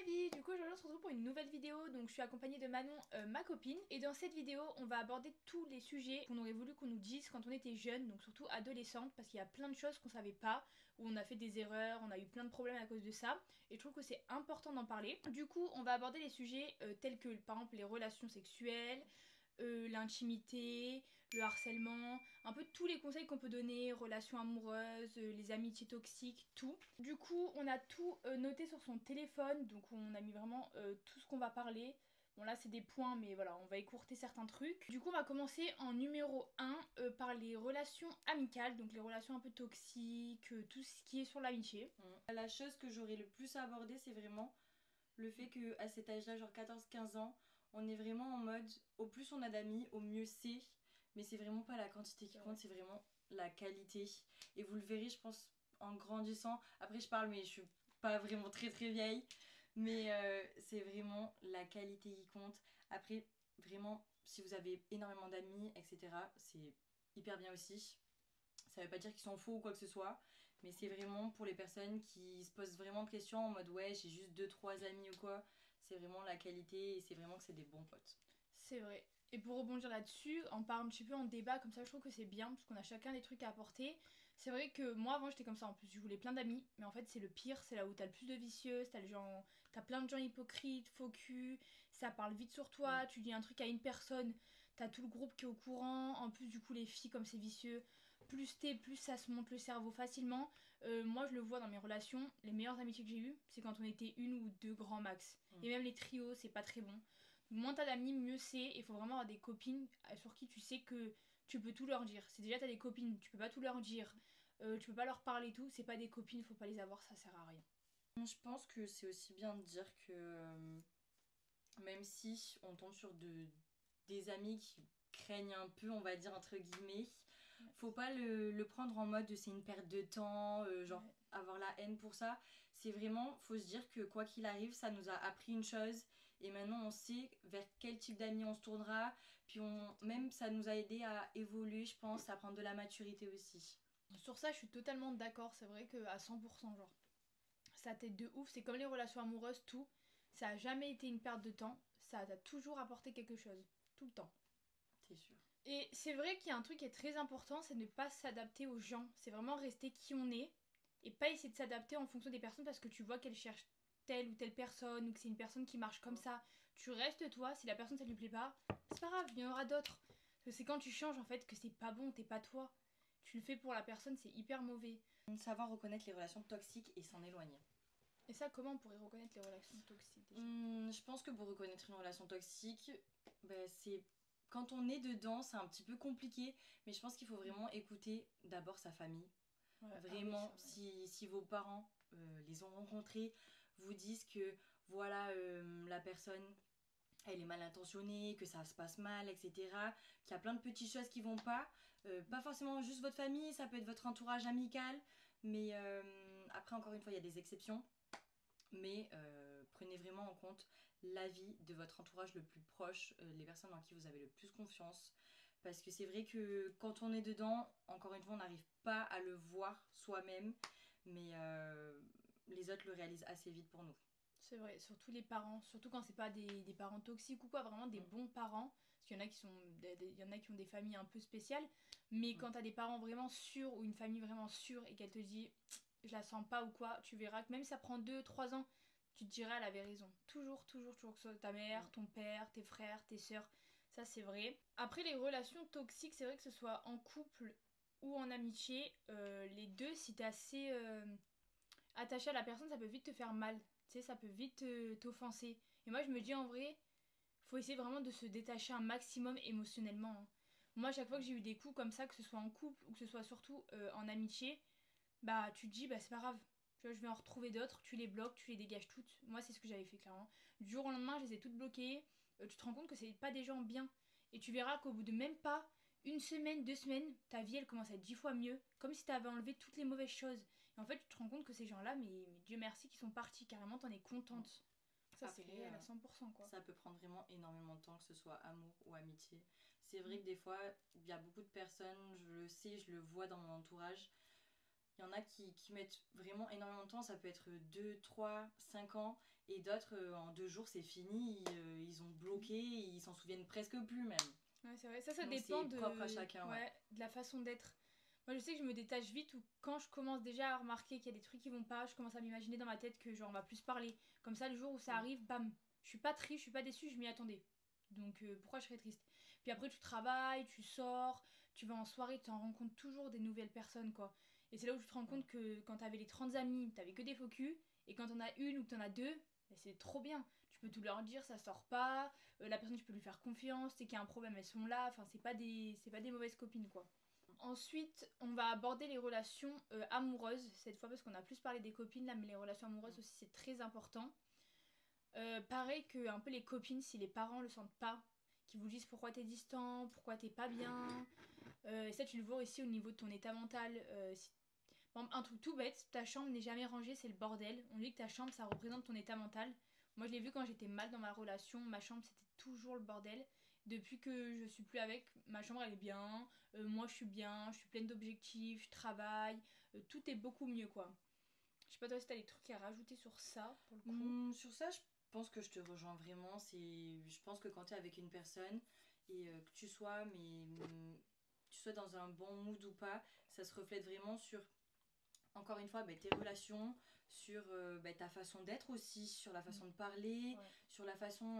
la vie, du coup aujourd'hui on se retrouve pour une nouvelle vidéo. Donc je suis accompagnée de Manon, ma copine. Et dans cette vidéo on va aborder tous les sujets qu'on aurait voulu qu'on nous dise quand on était jeune, donc surtout adolescente, parce qu'il y a plein de choses qu'on savait pas, où on a fait des erreurs, on a eu plein de problèmes à cause de ça. Et je trouve que c'est important d'en parler. Du coup on va aborder les sujets tels que par exemple les relations sexuelles, l'intimité, le harcèlement, un peu tous les conseils qu'on peut donner, relations amoureuses, les amitiés toxiques, tout. Du coup, on a tout noté sur son téléphone, donc on a mis vraiment tout ce qu'on va parler. Bon là c'est des points mais voilà, on va écourter certains trucs. Du coup on va commencer en numéro 1 par les relations amicales, donc les relations un peu toxiques, tout ce qui est sur l'amitié. La chose que j'aurais le plus abordé, c'est vraiment le fait que à cet âge-là, genre 14-15 ans, on est vraiment en mode au plus on a d'amis, au mieux c'est. Mais c'est vraiment pas la quantité qui compte, c'est vraiment la qualité. Et vous le verrez, je pense, en grandissant. Après, je parle, mais je suis pas vraiment très très vieille. Mais c'est vraiment la qualité qui compte. Après, vraiment, si vous avez énormément d'amis, etc., c'est hyper bien aussi. Ça veut pas dire qu'ils sont faux ou quoi que ce soit, mais c'est vraiment pour les personnes qui se posent vraiment de questions en mode ouais, j'ai juste deux trois amis ou quoi. C'est vraiment la qualité et c'est vraiment que c'est des bons potes. C'est vrai. Et pour rebondir là-dessus, on part un petit peu en débat, comme ça je trouve que c'est bien, parce qu'on a chacun des trucs à apporter. C'est vrai que moi avant j'étais comme ça, en plus je voulais plein d'amis, mais en fait c'est le pire, c'est là où t'as le plus de vicieuses, t'as plein de gens hypocrites, faux cul, ça parle vite sur toi, tu dis un truc à une personne, t'as tout le groupe qui est au courant, en plus du coup les filles comme c'est vicieux, plus ça se monte le cerveau facilement. Moi je le vois dans mes relations, les meilleures amitiés que j'ai eues, c'est quand on était une ou deux grands max. Et même les trios, c'est pas très bon. Moins t'as d'amis, mieux c'est. Il faut vraiment avoir des copines sur qui tu sais que tu peux tout leur dire. C'est déjà t'as des copines, tu peux pas tout leur dire, tu peux pas leur parler et tout. C'est pas des copines, faut pas les avoir, ça sert à rien. Je pense que c'est aussi bien de dire que même si on tombe sur des amis qui craignent un peu, on va dire entre guillemets, faut pas le prendre en mode c'est une perte de temps, genre Ouais. avoir la haine pour ça. C'est vraiment, faut se dire que quoi qu'il arrive, ça nous a appris une chose et maintenant on sait vers quel type d'amis on se tournera. Puis même ça nous a aidé à évoluer, je pense, à prendre de la maturité aussi. Sur ça, je suis totalement d'accord. C'est vrai que à 100%, genre, ça t'aide de ouf. C'est comme les relations amoureuses, tout. Ça a jamais été une perte de temps. Ça t'a toujours apporté quelque chose. Tout le temps. C'est sûr. Et c'est vrai qu'il y a un truc qui est très important, c'est de ne pas s'adapter aux gens. C'est vraiment rester qui on est et pas essayer de s'adapter en fonction des personnes parce que tu vois qu'elles cherchent telle ou telle personne ou que c'est une personne qui marche comme ça. Tu restes toi, si la personne ça lui plaît pas, c'est pas grave, il y en aura d'autres. Parce que c'est quand tu changes en fait que c'est pas bon, t'es pas toi. Tu le fais pour la personne, c'est hyper mauvais. Savoir reconnaître les relations toxiques et s'en éloigner. Et ça, comment on pourrait reconnaître les relations toxiques déjà? Je pense que pour reconnaître une relation toxique, c'est quand on est dedans, c'est un petit peu compliqué, mais je pense qu'il faut vraiment écouter d'abord sa famille. Ouais, ah oui, Vraiment, ça, ouais. si vos parents les ont rencontrés, vous disent que voilà, la personne, elle est mal intentionnée, que ça se passe mal, etc. Qu'il y a plein de petites choses qui vont pas. Pas forcément juste votre famille, ça peut être votre entourage amical, mais après, encore une fois, il y a des exceptions. Mais prenez vraiment en compte l'avis de votre entourage le plus proche, les personnes en qui vous avez le plus confiance. Parce que c'est vrai que quand on est dedans, encore une fois, on n'arrive pas à le voir soi-même, mais les autres le réalisent assez vite pour nous. C'est vrai, surtout les parents, surtout quand c'est pas des parents toxiques ou quoi, vraiment des Mm, bons parents. Parce qu'il y en a qui sont, il y en a qui ont des familles un peu spéciales, mais mm. quand t'as des parents vraiment sûrs ou une famille vraiment sûre et qu'elle te dit je la sens pas ou quoi, tu verras que même si ça prend 2 3 ans, tu te diras elle avait raison. Toujours, toujours, toujours, que ce soit ta mère, Mm. ton père, tes frères, tes sœurs, ça c'est vrai. Après les relations toxiques, c'est vrai que ce soit en couple ou en amitié, les deux, si t'es assez attaché à la personne, ça peut vite te faire mal. Tu sais, ça peut vite t'offenser. Et moi, je me dis en vrai, faut essayer vraiment de se détacher un maximum émotionnellement, hein. Moi, à chaque fois que j'ai eu des coups comme ça, que ce soit en couple ou que ce soit surtout en amitié, bah tu te dis, bah c'est pas grave. Tu vois, je vais en retrouver d'autres, tu les bloques, tu les dégages toutes. Moi, c'est ce que j'avais fait clairement. Du jour au lendemain, je les ai toutes bloquées. Tu te rends compte que c'est pas des gens bien. Et tu verras qu'au bout de même pas une semaine, 2 semaines, ta vie elle commence à être 10 fois mieux. Comme si t'avais enlevé toutes les mauvaises choses. Et en fait, tu te rends compte que ces gens-là, mais Dieu merci qu'ils sont partis. Carrément, t'en es Mm. contente. Ça, c'est Après, réel à 100%, quoi. ça peut prendre vraiment énormément de temps, que ce soit amour ou amitié. C'est vrai que des fois, il y a beaucoup de personnes, je le sais, je le vois dans mon entourage. Il y en a qui mettent vraiment énormément de temps, ça peut être 2 3 5 ans, Et d'autres, en 2 jours, c'est fini, ils ont bloqué, ils s'en souviennent presque plus même. Ouais, c'est vrai. Ça Donc dépend c'est propre à chacun, ouais. de la façon d'être. Moi, je sais que je me détache vite ou quand je commence déjà à remarquer qu'il y a des trucs qui vont pas, je commence à m'imaginer dans ma tête que genre on va plus parler. Comme ça, le jour où ça arrive, bam, je suis pas triste, je suis pas déçue, je m'y attendais. Donc pourquoi je serais triste? Puis après, tu travailles, tu sors, tu vas en soirée, tu en rencontres toujours des nouvelles personnes, quoi. Et c'est là où tu te rends compte que quand t'avais les 30 amis, t'avais que des faux culs, et quand t'en as une ou que t'en as deux, bah, c'est trop bien. Tu peux tout leur dire, ça sort pas, la personne tu peux lui faire confiance, c'est qu'il y a un problème, elles sont là, enfin c'est pas des mauvaises copines quoi. Ensuite, on va aborder les relations amoureuses cette fois parce qu'on a plus parlé des copines là, mais les relations amoureuses aussi c'est très important. Pareil que un peu les copines, si les parents le sentent pas, qui vous disent pourquoi t'es distant, pourquoi t'es pas bien, et ça tu le vois aussi au niveau de ton état mental. Par exemple, un truc tout bête, ta chambre n'est jamais rangée, c'est le bordel. On dit que ta chambre ça représente ton état mental. Moi je l'ai vu quand j'étais mal dans ma relation, ma chambre c'était toujours le bordel. Depuis que je suis plus avec, ma chambre elle est bien, moi je suis bien, je suis pleine d'objectifs, je travaille, tout est beaucoup mieux quoi. Je sais pas toi si t'as des trucs à rajouter sur ça pour le coup. Sur ça, je pense que je te rejoins vraiment. Je pense que quand tu es avec une personne et que tu sois dans un bon mood ou pas, ça se reflète vraiment sur, encore une fois, tes relations, sur ta façon d'être aussi, sur la façon de parler, Ouais. sur la façon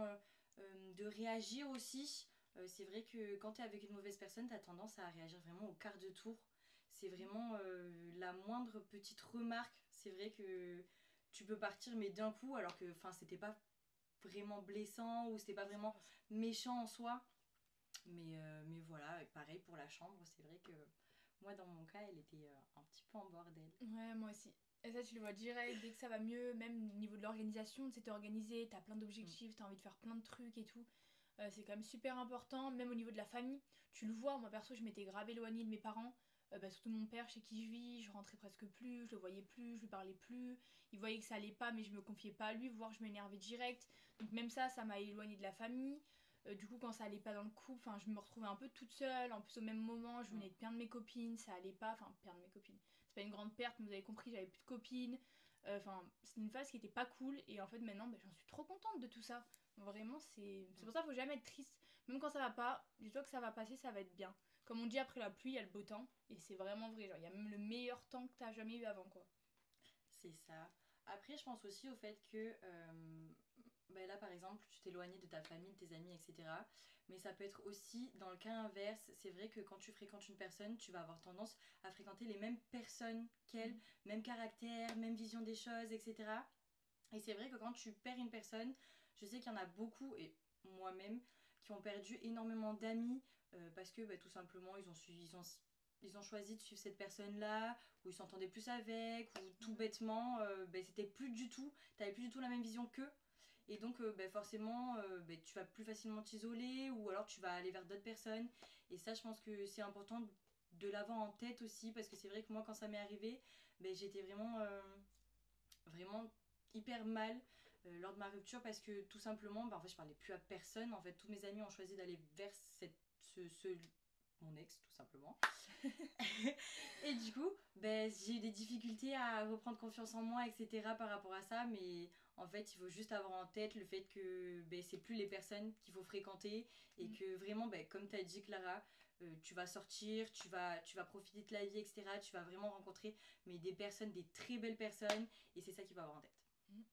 de réagir aussi. C'est vrai que quand tu es avec une mauvaise personne, tu as tendance à réagir vraiment au quart de tour. C'est vraiment la moindre petite remarque. C'est vrai que tu peux partir, mais d'un coup, alors que c'était pas vraiment blessant ou c'était pas vraiment méchant en soi. Mais voilà, et pareil pour la chambre, c'est vrai que moi, dans mon cas, elle était un petit peu en bordel. Ouais, moi aussi. Et ça, tu le vois direct, dès que ça va mieux, même au niveau de l'organisation, tu sais, t'es organisé, t'as plein Mm. d'objectifs, t'as envie de faire plein de trucs et tout. C'est quand même super important, même au niveau de la famille. Tu le vois, moi perso, je m'étais grave éloignée de mes parents. Surtout mon père chez qui je vis, je rentrais presque plus, je le voyais plus, je lui parlais plus. Il voyait que ça allait pas, mais je me confiais pas à lui, voire je m'énervais direct. Donc même ça m'a éloignée de la famille. Du coup, quand ça allait pas dans le couple, je me retrouvais un peu toute seule. En plus, au même moment, je venais de perdre mes copines, ça allait pas. Enfin, perdre mes copines. C'est pas une grande perte, mais vous avez compris, j'avais plus de copines. C'est une phase qui était pas cool. Et en fait, maintenant, j'en suis trop contente de tout ça. Vraiment, c'est pour ça qu'il faut jamais être triste. Même quand ça va pas, dis-toi que ça va passer, ça va être bien. Comme on dit, après la pluie, il y a le beau temps. Et c'est vraiment vrai. Genre, il y a même le meilleur temps que t'as jamais eu avant, quoi. C'est ça. Après, je pense aussi au fait que là, par exemple, tu t'éloignes de ta famille, de tes amis, etc. Mais ça peut être aussi dans le cas inverse. C'est vrai que quand tu fréquentes une personne, tu vas avoir tendance à fréquenter les mêmes personnes qu'elle, Mhm. même caractère, même vision des choses, etc. Et c'est vrai que quand tu perds une personne, je sais qu'il y en a beaucoup, et moi-même, qui ont perdu énormément d'amis parce que tout simplement ils ont choisi de suivre cette personne-là, ou ils s'entendaient plus avec, ou tout bêtement, c'était plus du tout, t'avais plus du tout la même vision qu'eux. Et donc forcément, tu vas plus facilement t'isoler, ou alors tu vas aller vers d'autres personnes. Et ça, je pense que c'est important de l'avoir en tête aussi, parce que c'est vrai que moi, quand ça m'est arrivé, j'étais vraiment hyper mal lors de ma rupture parce que tout simplement en fait je parlais plus à personne. En fait tous mes amis ont choisi d'aller vers mon ex tout simplement. Et du coup j'ai eu des difficultés à reprendre confiance en moi, etc. par rapport à ça. Mais en fait il faut juste avoir en tête le fait que c'est plus les personnes qu'il faut fréquenter, et que vraiment comme tu as dit Clara, tu vas sortir, tu vas profiter de la vie, etc. Tu vas vraiment rencontrer des personnes, des très belles personnes, et c'est ça qu'il faut avoir en tête.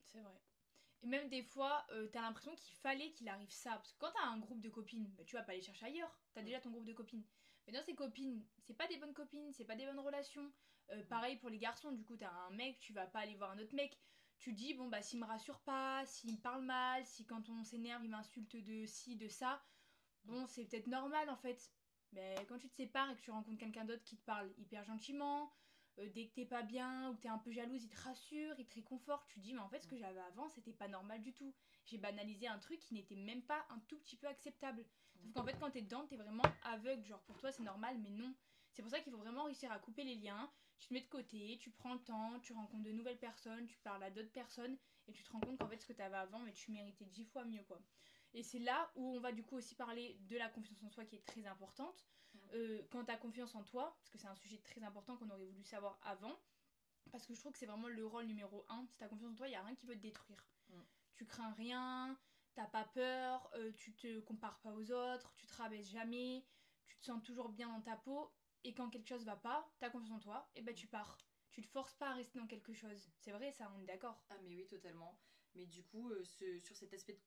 C'est vrai. Et même des fois, t'as l'impression qu'il fallait qu'il arrive ça. Parce que quand t'as un groupe de copines, tu vas pas aller chercher ailleurs. T'as déjà ton groupe de copines. Mais dans ces copines, c'est pas des bonnes copines, c'est pas des bonnes relations. Pareil pour les garçons, du coup, t'as un mec, tu vas pas aller voir un autre mec. Tu dis, bon, s'il me rassure pas, s'il me parle mal, si quand on s'énerve, il m'insulte de ci, de ça, bon, c'est peut-être normal en fait. Mais quand tu te sépares et que tu rencontres quelqu'un d'autre qui te parle hyper gentiment, dès que t'es pas bien ou que t'es un peu jalouse, il te rassure, il te réconforte, tu te dis mais en fait ce que j'avais avant c'était pas normal du tout. J'ai banalisé un truc qui n'était même pas un tout petit peu acceptable. Sauf qu'en fait quand t'es dedans t'es vraiment aveugle, genre pour toi c'est normal mais non. C'est pour ça qu'il faut vraiment réussir à couper les liens, tu te mets de côté, tu prends le temps, tu rencontres de nouvelles personnes, tu parles à d'autres personnes et tu te rends compte qu'en fait ce que t'avais avant mais tu méritais 10 fois mieux quoi. Et c'est là où on va du coup aussi parler de la confiance en soi qui est très importante. Quand tu as confiance en toi, parce que c'est un sujet très important qu'on aurait voulu savoir avant, parce que je trouve que c'est vraiment le rôle numéro un. Si tu as confiance en toi, il n'y a rien qui peut te détruire. tu crains rien, t'as pas peur, tu te compares pas aux autres, tu te rabaisses jamais, tu te sens toujours bien dans ta peau, et quand quelque chose va pas, t'as confiance en toi, et ben tu pars. Tu te forces pas à rester dans quelque chose. C'est vrai ça, on est d'accord. Ah mais oui, totalement. Mais du coup, sur cet aspect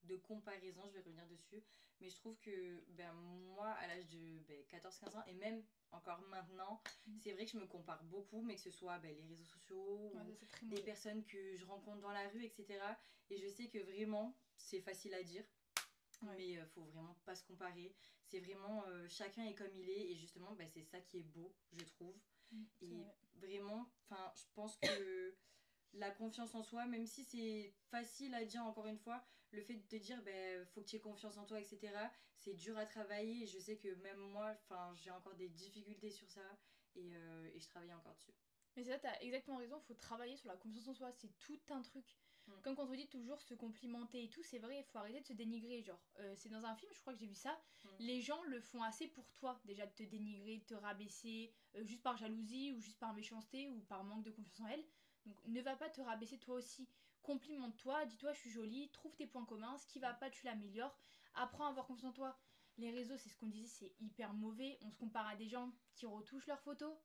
de comparaison, je vais revenir dessus. Mais je trouve que ben, moi, à l'âge de 14-15 ans, et même encore maintenant, c'est vrai que je me compare beaucoup, mais que ce soit ben, les réseaux sociaux Ouais, ou ça, c'est très des mauvais. personnes que je rencontre dans la rue, etc. Et je sais que vraiment, c'est facile à dire. Ouais. Mais faut vraiment pas se comparer. C'est vraiment chacun est comme il est et justement ben, c'est ça qui est beau, je trouve. C'est Et vrai. vraiment, enfin, je pense que la confiance en soi, même si c'est facile à dire encore une fois, le fait de te dire ben faut que tu aies confiance en toi, etc. C'est dur à travailler et je sais que même moi, enfin j'ai encore des difficultés sur ça et je travaille encore dessus. Mais c'est ça, t'as exactement raison, faut travailler sur la confiance en soi, c'est tout un truc. Mm. Comme quand on dit toujours se complimenter et tout, c'est vrai, il faut arrêter de se dénigrer. Genre, c'est dans un film, je crois que j'ai vu ça. Mm. Les gens le font assez pour toi, déjà de te dénigrer, de te rabaisser, juste par jalousie ou juste par méchanceté ou par manque de confiance en elle. Donc ne va pas te rabaisser toi aussi. Complimente-toi, dis-toi je suis jolie, trouve tes points communs, ce qui va pas, tu l'améliores. Apprends à avoir confiance en toi. Les réseaux, c'est ce qu'on disait, c'est hyper mauvais. On se compare à des gens qui retouchent leurs photos,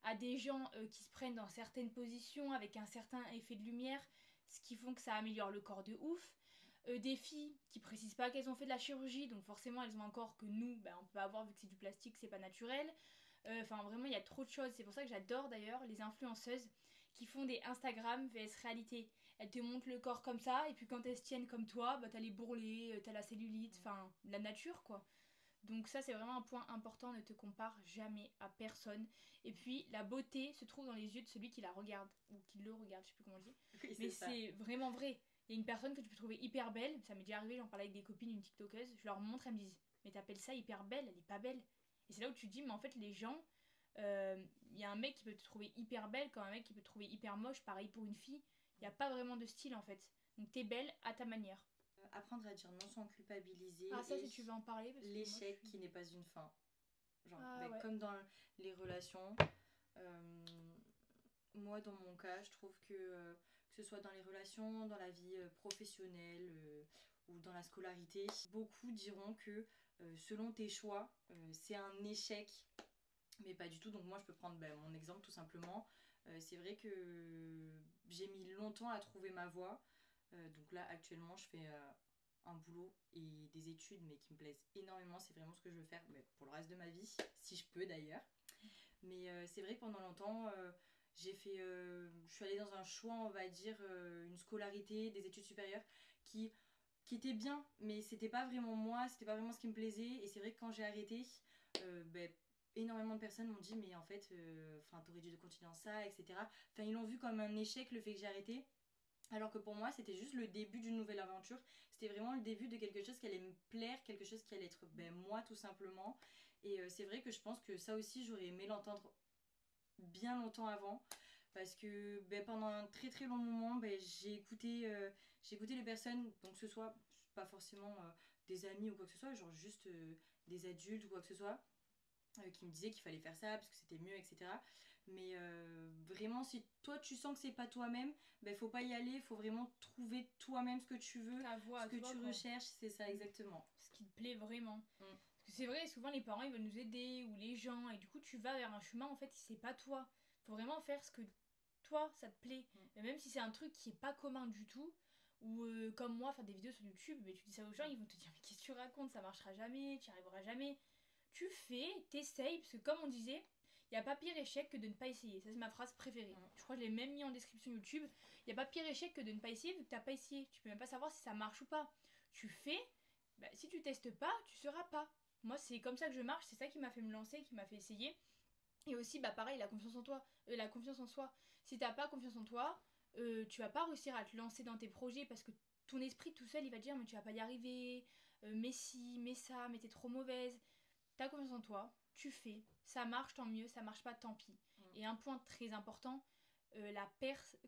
à des gens qui se prennent dans certaines positions avec un certain effet de lumière, ce qui font que ça améliore le corps de ouf. Des filles qui précisent pas qu'elles ont fait de la chirurgie, donc forcément elles ont un corps que nous, on peut pas avoir vu que c'est du plastique, c'est pas naturel. Enfin vraiment il y a trop de choses. C'est pour ça que j'adore d'ailleurs les influenceuses qui font des Instagram vs réalité. Elles te montrent le corps comme ça et puis quand elles se tiennent comme toi, t'as les bourrelets, t'as la cellulite, enfin la nature quoi. Donc ça c'est vraiment un point important, ne te compare jamais à personne. Et puis la beauté se trouve dans les yeux de celui qui la regarde, ou qui le regarde, je sais plus comment on dit. Oui, Mais c'est ça. c'est vraiment vrai. Il y a une personne que tu peux trouver hyper belle, ça m'est déjà arrivé, j'en parlais avec des copines, une tiktokeuse, je leur montre, elles me disent mais t'appelles ça hyper belle, elle est pas belle. Et c'est là où tu te dis mais en fait les gens, il y a un mec qui peut te trouver hyper belle comme un mec qui peut te trouver hyper moche, pareil pour une fille. Il n'y a pas vraiment de style en fait. Donc t'es belle à ta manière. Apprendre à dire non sans culpabiliser Ah ça et si tu veux en parler parce que moi je l'échec suis... qui n'est pas une fin. Genre, Ah ouais. comme dans les relations, euh, moi dans mon cas, je trouve que ce soit dans les relations, dans la vie professionnelle ou dans la scolarité, beaucoup diront que selon tes choix, c'est un échec, mais pas du tout. Donc moi je peux prendre mon exemple tout simplement. C'est vrai que j'ai mis longtemps à trouver ma voie. Donc là actuellement je fais un boulot et des études mais qui me plaisent énormément. C'est vraiment ce que je veux faire mais pour le reste de ma vie, si je peux d'ailleurs. Mais c'est vrai que pendant longtemps, je suis allée dans un choix, on va dire, une scolarité, des études supérieures qui, qui était bien, mais c'était pas vraiment moi, c'était pas vraiment ce qui me plaisait. Et c'est vrai que quand j'ai arrêté, énormément de personnes m'ont dit, mais en fait, t'aurais dû continuer dans ça, etc. Enfin, ils l'ont vu comme un échec le fait que j'ai arrêté. Alors que pour moi, c'était juste le début d'une nouvelle aventure. C'était vraiment le début de quelque chose qui allait me plaire, quelque chose qui allait être moi tout simplement. Et c'est vrai que je pense que ça aussi, j'aurais aimé l'entendre bien longtemps avant. Parce que pendant un très très long moment, j'ai écouté les personnes, donc que ce soit pas forcément des amis ou quoi que ce soit, genre juste des adultes ou quoi que ce soit, qui me disaient qu'il fallait faire ça parce que c'était mieux, etc. Mais vraiment, si toi tu sens que c'est pas toi-même, faut pas y aller, faut vraiment trouver toi-même ce que tu veux, Ta voix ce à que toi tu quoi. recherches, c'est ça exactement. Ce qui te plaît vraiment. Mm. Parce que c'est vrai, souvent les parents ils veulent nous aider ou les gens et du coup tu vas vers un chemin en fait c'est pas toi. Faut vraiment faire ce que toi ça te plaît. Mm. Et même si c'est un truc qui est pas commun du tout, ou comme moi faire des vidéos sur YouTube, mais tu dis ça aux gens ils vont te dire mais qu'est-ce que tu racontes, ça marchera jamais, tu n'y arriveras jamais. Tu fais, t'essayes, parce que comme on disait, il n'y a pas pire échec que de ne pas essayer. Ça c'est ma phrase préférée. Mm. Je crois que je l'ai même mis en description YouTube. Il n'y a pas pire échec que de ne pas essayer vu que t'as pas essayé. Tu peux même pas savoir si ça marche ou pas. Tu fais, si tu testes pas, tu sauras pas. Moi, c'est comme ça que je marche, c'est ça qui m'a fait me lancer, qui m'a fait essayer. Et aussi, pareil, la confiance en toi, la confiance en soi. Si t'as pas confiance en toi, tu vas pas réussir à te lancer dans tes projets parce que ton esprit tout seul, il va te dire mais tu vas pas y arriver, mais si, mais ça, mais t'es trop mauvaise. T'as confiance en toi, tu fais, ça marche tant mieux, ça marche pas tant pis. Mm. Et un point très important,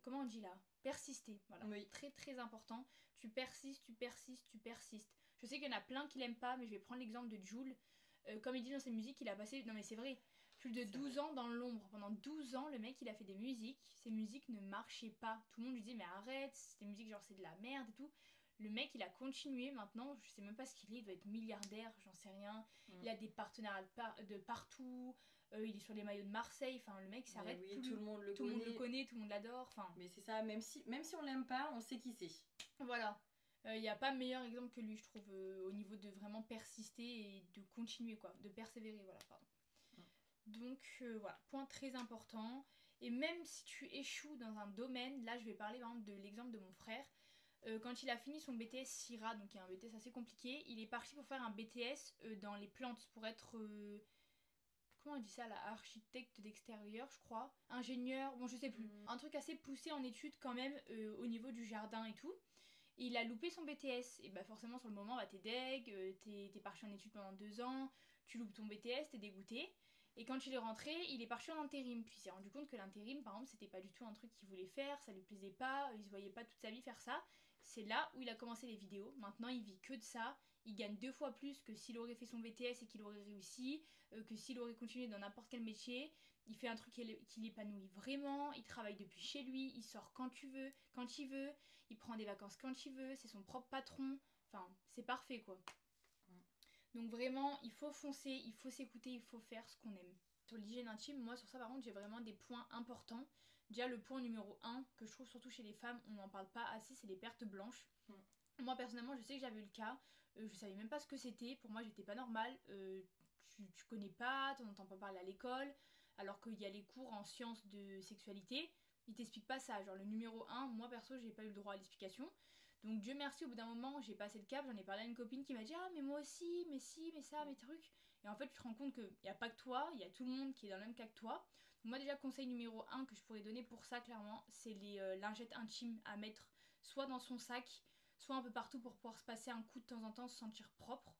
comment on dit là, persister, voilà, Oui. très très important. Tu persistes, tu persistes, tu persistes. Je sais qu'il y en a plein qui l'aiment pas, mais je vais prendre l'exemple de Jules. Comme il dit dans ses musiques, il a passé, non mais c'est vrai, plus de C'est 12 vrai. ans dans l'ombre. Pendant 12 ans, le mec, il a fait des musiques. Ces musiques ne marchaient pas. Tout le monde lui dit, mais arrête, ces musiques, genre, c'est de la merde et tout. Le mec, il a continué maintenant. Je sais même pas ce qu'il est. Il doit être milliardaire, j'en sais rien. Mm. Il a des partenariats de partout. Il est sur les maillots de Marseille. Enfin, le mec, il Mais s'arrête oui, tout plus. le monde le Tout le monde le connaît. connaît, tout le monde l'adore. Enfin, Mais c'est ça, même si on l'aime pas, on sait qui c'est. voilà. Il n'y a pas meilleur exemple que lui, je trouve, au niveau de vraiment persister et de continuer, quoi. De persévérer, voilà, pardon. Mm. Donc voilà, point très important. Et même si tu échoues dans un domaine, là je vais parler par exemple de l'exemple de mon frère. Quand il a fini son BTS SIRA, donc il y a un BTS assez compliqué, il est parti pour faire un BTS dans les plantes, pour être, comment on dit ça, là, architecte d'extérieur, je crois, ingénieur, bon je sais plus. Un truc assez poussé en études quand même au niveau du jardin et tout. Et il a loupé son BTS. Et bah forcément sur le moment, bah, t'es deg, t'es parti en études pendant 2 ans, tu loupes ton BTS, t'es dégoûté. Et quand il est rentré, il est parti en intérim. Puis il s'est rendu compte que l'intérim, par exemple, c'était pas du tout un truc qu'il voulait faire, ça lui plaisait pas, il se voyait pas toute sa vie faire ça. C'est là où il a commencé les vidéos. Maintenant, il vit que de ça. Il gagne 2 fois plus que s'il aurait fait son BTS et qu'il aurait réussi, que s'il aurait continué dans n'importe quel métier. Il fait un truc qui l'épanouit vraiment. Il travaille depuis chez lui. Il sort quand il veut. Il prend des vacances quand il veut. C'est son propre patron. Enfin, c'est parfait quoi. Donc vraiment, il faut foncer, il faut s'écouter, il faut faire ce qu'on aime. Sur l'hygiène intime, moi sur ça par contre, j'ai vraiment des points importants. Déjà le point numéro 1 que je trouve surtout chez les femmes, on n'en parle pas assez, c'est les pertes blanches. Moi personnellement, je sais que j'avais eu le cas. Je savais même pas ce que c'était. Pour moi, j'étais pas normale. Tu connais pas, t'en entends pas parler à l'école. Alors qu'il y a les cours en sciences de sexualité, ils t'expliquent pas ça. Genre le numéro 1, moi perso, j'ai pas eu le droit à l'explication. Donc Dieu merci, au bout d'un moment, j'ai passé le cap, j'en ai parlé à une copine qui m'a dit ah mais moi aussi, mais si, mais ça, mais trucs. Et en fait, tu te rends compte qu'il n'y a pas que toi, il y a tout le monde qui est dans le même cas que toi. Donc moi déjà, conseil numéro 1 que je pourrais donner pour ça clairement, c'est les lingettes intimes à mettre soit dans son sac, soit un peu partout pour pouvoir se passer un coup de temps en temps, se sentir propre.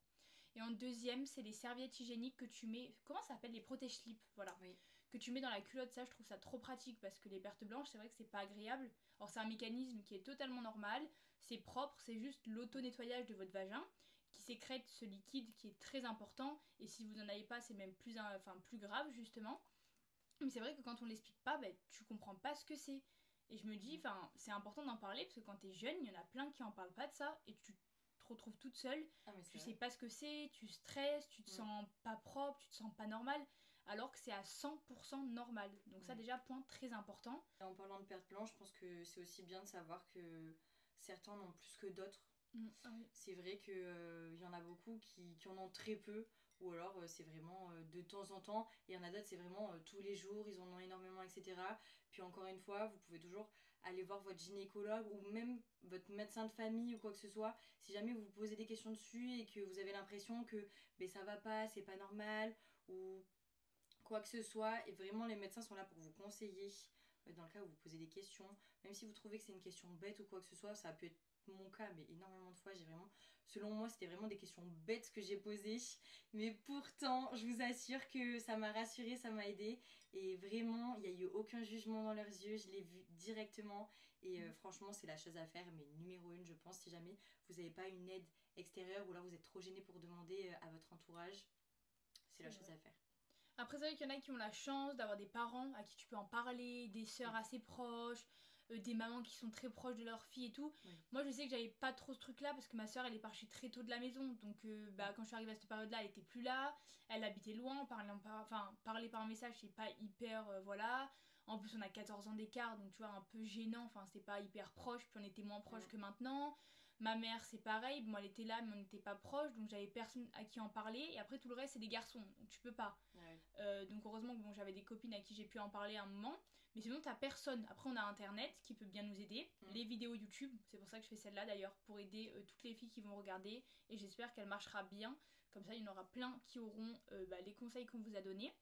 Et en deuxième, c'est les serviettes hygiéniques que tu mets, comment ça s'appelle, les protège-slips, voilà. Oui. Que tu mets dans la culotte, ça je trouve ça trop pratique parce que les pertes blanches, c'est vrai que c'est pas agréable. Alors c'est un mécanisme qui est totalement normal, c'est propre, c'est juste l'auto-nettoyage de votre vagin qui sécrète ce liquide qui est très important et si vous en avez pas, c'est même plus grave justement. Mais c'est vrai que quand on l'explique pas, tu comprends pas ce que c'est. Et je me dis, c'est important d'en parler parce que quand t'es jeune, il y en a plein qui en parlent pas de ça et tu te retrouves toute seule. Ah, mais Tu c'est sais vrai. pas ce que c'est, tu stresses, tu te sens pas propre, tu te sens pas normal, alors que c'est à 100% normal. Donc ça Ouais. déjà, point très important. Et en parlant de perte blanche, je pense que c'est aussi bien de savoir que certains en ont plus que d'autres. Ah oui. C'est vrai qu'il y en a beaucoup qui en ont très peu, ou alors c'est vraiment de temps en temps. Et il y en a d'autres, c'est vraiment tous les jours, ils en ont énormément, etc. Puis encore une fois, vous pouvez toujours aller voir votre gynécologue ou même votre médecin de famille ou quoi que ce soit. Si jamais vous vous posez des questions dessus et que vous avez l'impression que ben, ça va pas, c'est pas normal, ou quoi que ce soit. Et vraiment, les médecins sont là pour vous conseiller dans le cas où vous posez des questions. Même si vous trouvez que c'est une question bête ou quoi que ce soit, ça peut être mon cas, mais énormément de fois, j'ai vraiment, selon moi, c'était vraiment des questions bêtes que j'ai posées. Mais pourtant, je vous assure que ça m'a rassurée, ça m'a aidée. Et vraiment, il n'y a eu aucun jugement dans leurs yeux, je l'ai vu directement. Et franchement, c'est la chose à faire. Mais numéro 1, je pense, si jamais vous n'avez pas une aide extérieure ou là vous êtes trop gêné pour demander à votre entourage, c'est la chose à faire. Après, c'est vrai qu'il y en a qui ont la chance d'avoir des parents à qui tu peux en parler, des sœurs assez proches, des mamans qui sont très proches de leur fille et tout. Oui. Moi, je sais que j'avais pas trop ce truc-là parce que ma sœur, elle est partie très tôt de la maison. Donc, quand je suis arrivée à cette période-là, elle était plus là. Elle habitait loin. Parler par message, c'est pas hyper. Voilà. En plus, on a 14 ans d'écart, donc tu vois, un peu gênant. Enfin, c'est pas hyper proche. Puis on était moins proche que maintenant. Ma mère, c'est pareil. Bon, elle était là, mais on n'était pas proche. Donc, j'avais personne à qui en parler. Et après, tout le reste, c'est des garçons. Donc, tu peux pas. Ouais. Donc heureusement que j'avais des copines à qui j'ai pu en parler à un moment. Mais sinon, t'as personne. Après, on a Internet qui peut bien nous aider. Les vidéos YouTube, c'est pour ça que je fais celle-là d'ailleurs, pour aider toutes les filles qui vont regarder. Et j'espère qu'elle marchera bien. Comme ça, il y en aura plein qui auront les conseils qu'on vous a donnés.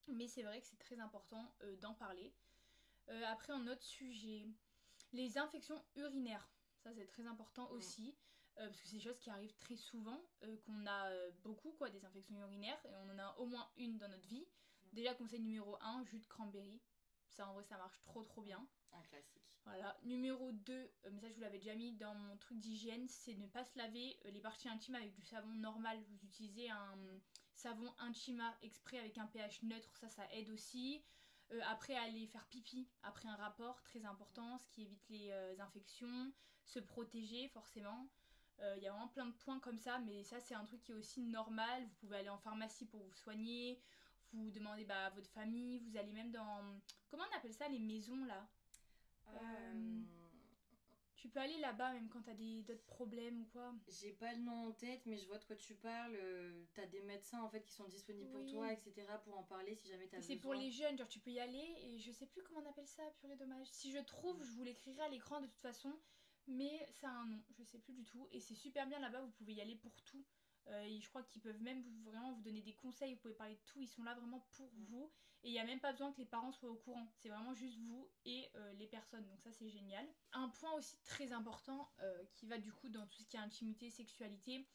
Mais c'est vrai que c'est très important d'en parler. Après, un autre sujet, les infections urinaires. Ça, c'est très important aussi. Parce que c'est des choses qui arrivent très souvent, qu'on a beaucoup, quoi, des infections urinaires, et on en a au moins une dans notre vie. Déjà, conseil numéro 1, jus de cranberry. Ça, en vrai, ça marche trop trop bien. Un classique. Voilà. Numéro 2, mais ça, je vous l'avais déjà mis dans mon truc d'hygiène, c'est ne pas se laver les parties intimes avec du savon normal. Vous utilisez un savon Intima exprès avec un pH neutre, ça aide aussi. Après, aller faire pipi après un rapport, très important, ce qui évite les infections. Se protéger, forcément. Il y a vraiment plein de points comme ça, mais ça, c'est un truc qui est aussi normal. Vous pouvez aller en pharmacie pour vous soigner. Vous demandez à votre famille. Vous allez même dans... Comment on appelle ça, les maisons, là Tu peux aller là-bas, même quand t'as d'autres problèmes ou quoi. J'ai pas le nom en tête, mais je vois de quoi tu parles. T'as des médecins en fait qui sont disponibles pour toi, etc. pour en parler si jamais t'as besoin. C'est pour les jeunes, genre tu peux y aller et je sais plus comment on appelle ça, purée dommage. Si je trouve, je vous l'écrirai à l'écran de toute façon, mais ça a un nom, je sais plus du tout. Et c'est super bien là-bas, vous pouvez y aller pour tout. Et je crois qu'ils peuvent même vraiment vous donner des conseils, vous pouvez parler de tout, ils sont là vraiment pour vous. Et il n'y a même pas besoin que les parents soient au courant, c'est vraiment juste vous et les personnes, donc ça c'est génial. Un point aussi très important qui va du coup dans tout ce qui est intimité, sexualité,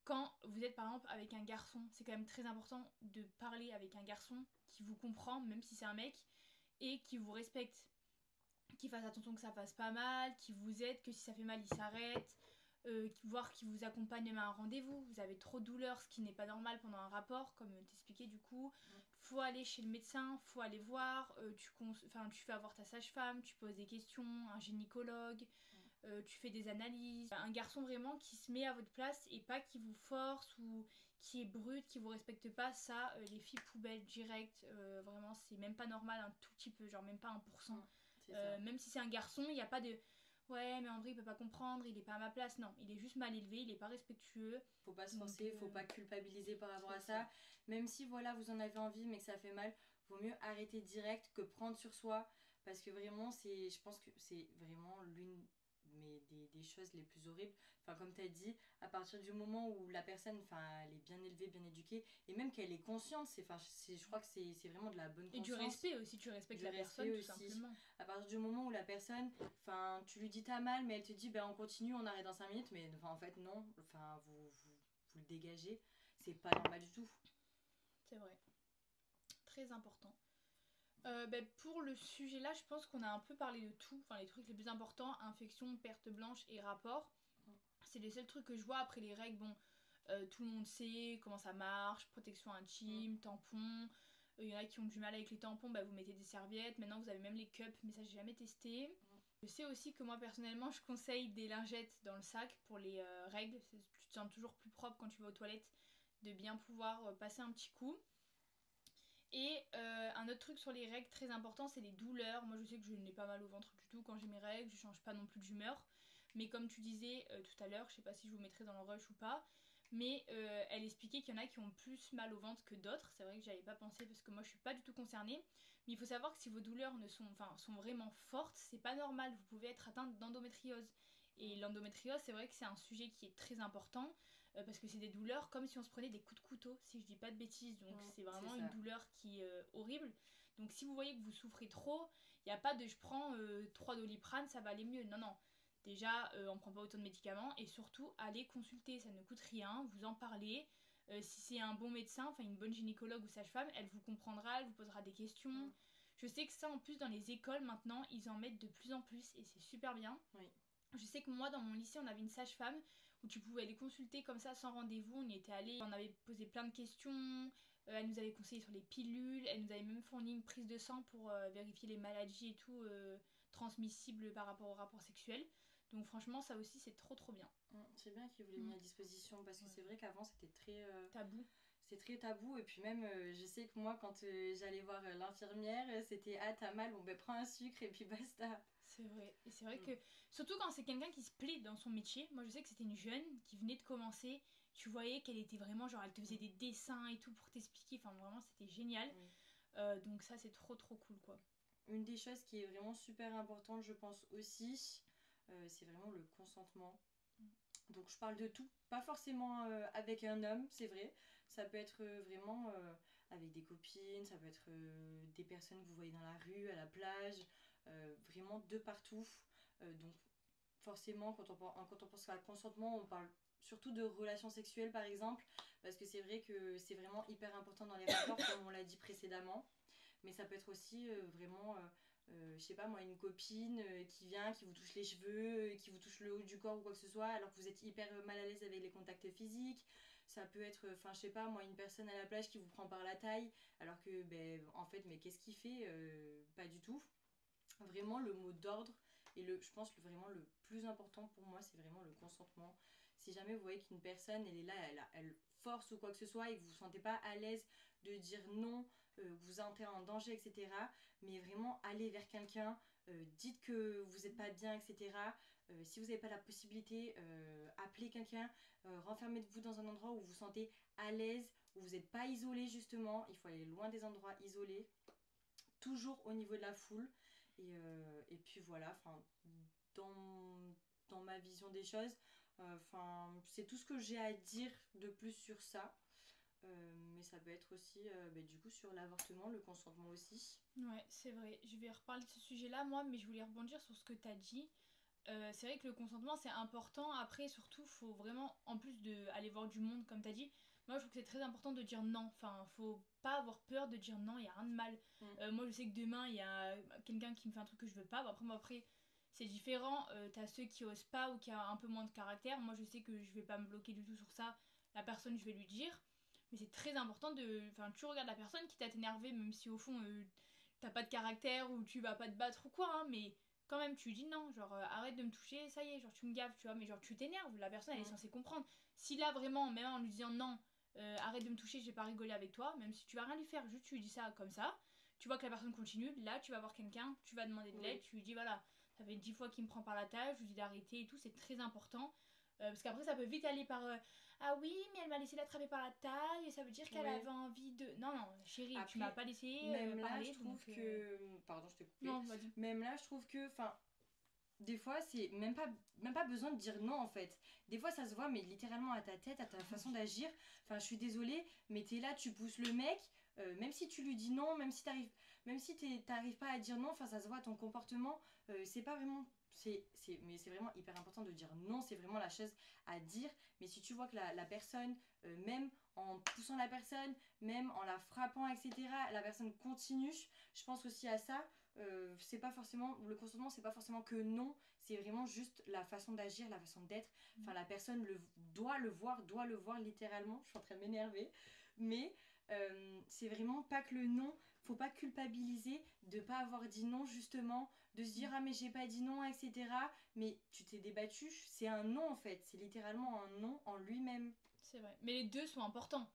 quand vous êtes par exemple avec un garçon, c'est quand même très important de parler avec un garçon qui vous comprend, même si c'est un mec, et qui vous respecte, qui fasse attention que ça fasse pas mal, qui vous aide, que si ça fait mal il s'arrête, voire qui vous accompagne même à un rendez-vous. Vous avez trop de douleur, ce qui n'est pas normal pendant un rapport, comme t'expliquais du coup. Faut aller chez le médecin, faut aller voir, tu fais avoir ta sage-femme, tu poses des questions, un gynécologue, tu fais des analyses. Un garçon vraiment qui se met à votre place et pas qui vous force ou qui est brut, qui vous respecte pas, ça, les filles poubelles direct, vraiment c'est même pas normal un tout petit peu, genre même pas 1%. Même si c'est un garçon, il n'y a pas de ouais mais en vrai il peut pas comprendre, il est pas à ma place, non, il est juste mal élevé, il est pas respectueux. Faut pas se forcer, faut pas culpabiliser par rapport à ça. Même si voilà vous en avez envie mais que ça fait mal, vaut mieux arrêter direct que prendre sur soi, parce que vraiment je pense que c'est vraiment l'une des choses les plus horribles. Enfin comme tu as dit, à partir du moment où la personne elle est bien élevée, bien éduquée et même qu'elle est consciente, je crois que c'est vraiment de la bonne conscience. Et du respect aussi, tu respectes la personne tout simplement. À partir du moment où la personne, tu lui dis t'as mal mais elle te dit on continue, on arrête dans 5 minutes, mais en fait non, vous le dégagez, c'est pas normal du tout. C'est vrai. Très important. Pour le sujet là, je pense qu'on a un peu parlé de tout, enfin les trucs les plus importants, infection, perte blanche et rapport. C'est les seuls trucs que je vois. Après les règles, bon, tout le monde sait comment ça marche, protection intime, tampons. Il y en a qui ont du mal avec les tampons, vous mettez des serviettes. Maintenant vous avez même les cups, mais ça j'ai jamais testé. Je sais aussi que moi personnellement je conseille des lingettes dans le sac pour les règles. Tu te sens toujours plus propre quand tu vas aux toilettes, de bien pouvoir passer un petit coup. Et un autre truc sur les règles très important, c'est les douleurs. Moi je sais que je n'ai pas mal au ventre du tout quand j'ai mes règles, je change pas non plus d'humeur. Mais comme tu disais tout à l'heure, je sais pas si je vous mettrai dans le rush ou pas, mais elle expliquait qu'il y en a qui ont plus mal au ventre que d'autres. C'est vrai que j'avais pas pensé parce que moi je suis pas du tout concernée. Mais il faut savoir que si vos douleurs sont vraiment fortes, c'est pas normal. Vous pouvez être atteinte d'endométriose. Et l'endométriose, c'est vrai que c'est un sujet qui est très important parce que c'est des douleurs comme si on se prenait des coups de couteau, si je dis pas de bêtises. Donc c'est vraiment une douleur qui est horrible. Donc si vous voyez que vous souffrez trop, il n'y a pas de je prends 3 Doliprane, ça va aller mieux. Non, non. Déjà, on prend pas autant de médicaments et surtout, allez consulter, ça ne coûte rien, vous en parlez. Si c'est un bon médecin, enfin une bonne gynécologue ou sage-femme, elle vous comprendra, elle vous posera des questions. Je sais que ça, en plus, dans les écoles, maintenant, ils en mettent de plus en plus et c'est super bien. Je sais que moi, dans mon lycée, on avait une sage-femme où tu pouvais aller consulter comme ça sans rendez-vous. On y était allé, on avait posé plein de questions. Elle nous avait conseillé sur les pilules. Elle nous avait même fourni une prise de sang pour vérifier les maladies et tout transmissibles par rapport au rapport sexuel. Donc franchement, ça aussi, c'est trop trop bien. C'est bien qu'ils vous l'aient mis à disposition parce que c'est vrai qu'avant, c'était très... tabou. C'est très tabou et puis même je sais que moi quand j'allais voir l'infirmière c'était ah t'as mal, bon prends un sucre et puis basta. C'est vrai. Et c'est vrai que surtout quand c'est quelqu'un qui se plaît dans son métier, moi je sais que c'était une jeune qui venait de commencer, tu voyais qu'elle était vraiment genre elle te faisait des dessins et tout pour t'expliquer, enfin vraiment c'était génial. Donc ça c'est trop trop cool quoi. Une des choses qui est vraiment super importante je pense aussi, c'est vraiment le consentement. Donc je parle de tout, pas forcément avec un homme, c'est vrai. Ça peut être vraiment avec des copines, ça peut être des personnes que vous voyez dans la rue, à la plage, vraiment de partout. Donc forcément, quand on pense à consentement, on parle surtout de relations sexuelles par exemple, parce que c'est vrai que c'est vraiment hyper important dans les rapports, comme on l'a dit précédemment. Mais ça peut être aussi vraiment je sais pas moi, une copine qui vient, qui vous touche les cheveux, qui vous touche le haut du corps ou quoi que ce soit, alors que vous êtes hyper mal à l'aise avec les contacts physiques. Ça peut être, enfin je sais pas moi, une personne à la plage qui vous prend par la taille, alors que ben en fait mais qu'est-ce qu'il fait? Pas du tout. Vraiment le mot d'ordre et je pense que vraiment le plus important pour moi c'est vraiment le consentement. Si jamais vous voyez qu'une personne elle est là, elle force ou quoi que ce soit et que vous vous sentez pas à l'aise de dire non, que vous entrez en danger, etc. Mais vraiment allez vers quelqu'un, dites que vous n'êtes pas bien, etc. Si vous n'avez pas la possibilité, appelez quelqu'un, renfermez-vous dans un endroit où vous vous sentez à l'aise, où vous n'êtes pas isolé justement. Il faut aller loin des endroits isolés, toujours au niveau de la foule. Et puis voilà, enfin, dans, dans ma vision des choses, c'est tout ce que j'ai à dire de plus sur ça. Mais ça peut être aussi, du coup, sur l'avortement, le consentement aussi. Ouais, c'est vrai. Je vais reparler de ce sujet-là, moi, mais je voulais rebondir sur ce que tu as dit. C'est vrai que le consentement, c'est important. Après, surtout, faut vraiment, en plus d'aller voir du monde, comme tu as dit, moi, je trouve que c'est très important de dire non. Enfin, faut pas avoir peur de dire non, il n'y a rien de mal. Mm. Moi, je sais que demain, il y a quelqu'un qui me fait un truc que je veux pas. Bon, après, c'est différent. T'as ceux qui osent pas ou qui ont un peu moins de caractère. Moi, je sais que je vais pas me bloquer du tout sur ça. La personne, je vais lui dire. Mais c'est très important de. Enfin, tu regardes la personne qui t'a énervé, même si au fond, t'as pas de caractère ou tu vas pas te battre ou quoi, hein, mais quand même tu lui dis non, genre arrête de me toucher, ça y est, genre tu me gaves, tu vois, mais genre tu t'énerves, la personne elle est censée comprendre. Si là vraiment, même en lui disant non, arrête de me toucher, j'ai pas rigolé avec toi, même si tu vas rien lui faire, juste tu lui dis ça comme ça, tu vois que la personne continue, là tu vas voir quelqu'un, tu vas demander de l'aide, tu lui dis voilà, ça fait 10 fois qu'il me prend par la taille, je lui dis d'arrêter et tout, c'est très important. Parce qu'après ça peut vite aller par ah oui mais elle m'a laissé l'attraper par la taille et ça veut dire qu'elle avait envie de non non chérie tu m'as Après, pas laissé même là, parler je trouve donc que. Pardon, je t'ai coupé. non vas-y. Même là, je trouve que. Enfin, des fois, c'est même pas besoin de dire non en fait. Des fois, ça se voit, mais littéralement à ta tête, à ta façon d'agir. Enfin, je suis désolée, mais t'es là, tu pousses le mec, même si tu lui dis non, même si t'arrives pas à dire non, enfin, ça se voit, ton comportement, c'est pas vraiment. Mais c'est vraiment hyper important de dire non, c'est vraiment la chose à dire. Mais si tu vois que la personne, même en poussant la personne, même en la frappant, etc., la personne continue, je pense aussi à ça. C'est pas forcément le consentement, c'est pas forcément que non, c'est vraiment juste la façon d'agir, la façon d'être. Enfin, la personne doit le voir littéralement. Je suis en train de m'énerver, mais c'est vraiment pas que le non. Faut pas culpabiliser de pas avoir dit non justement, de se dire ah mais j'ai pas dit non, etc. Mais tu t'es débattu, c'est un non en fait, c'est littéralement un non en lui-même. C'est vrai. Mais les deux sont importants.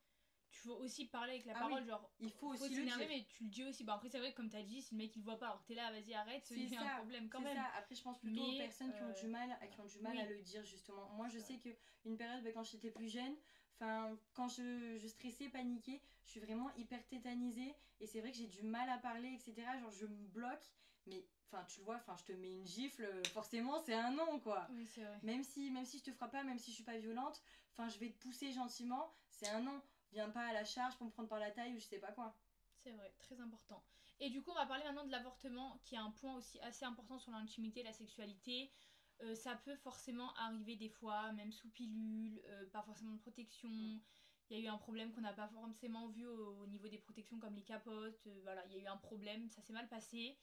Tu faut aussi parler avec la Ah oui, parole, genre, il faut faut aussi le s'énerver, dire. mais tu le dis aussi. Bah après, c'est vrai, comme t'as dit, si le mec il voit pas, alors que t'es là, vas-y, arrête, il y a un problème quand C'est même. ça. Après, je pense plutôt aux Mais, personnes qui ont du mal, voilà. qui ont du mal Oui, à le dire justement. Moi, je c'est vrai. sais que une période, quand j'étais plus jeune, enfin, quand je stressais, paniquais, je suis vraiment hyper tétanisée et c'est vrai que j'ai du mal à parler, etc. Genre, je me bloque, mais enfin, tu le vois, enfin, je te mets une gifle, forcément, c'est un non, quoi. Oui, c'est vrai. Même si je te frappe pas, même si je suis pas violente, enfin, je vais te pousser gentiment, c'est un non. Viens pas à la charge pour me prendre par la taille ou je sais pas quoi. C'est vrai, très important. Et du coup, on va parler maintenant de l'avortement, qui est un point aussi assez important sur l'intimité, la sexualité. Ça peut forcément arriver des fois, même sous pilule, pas forcément de protection. Mm. Il y a eu un problème qu'on n'a pas forcément vu au niveau des protections comme les capotes. Voilà, il y a eu un problème, ça s'est mal passé.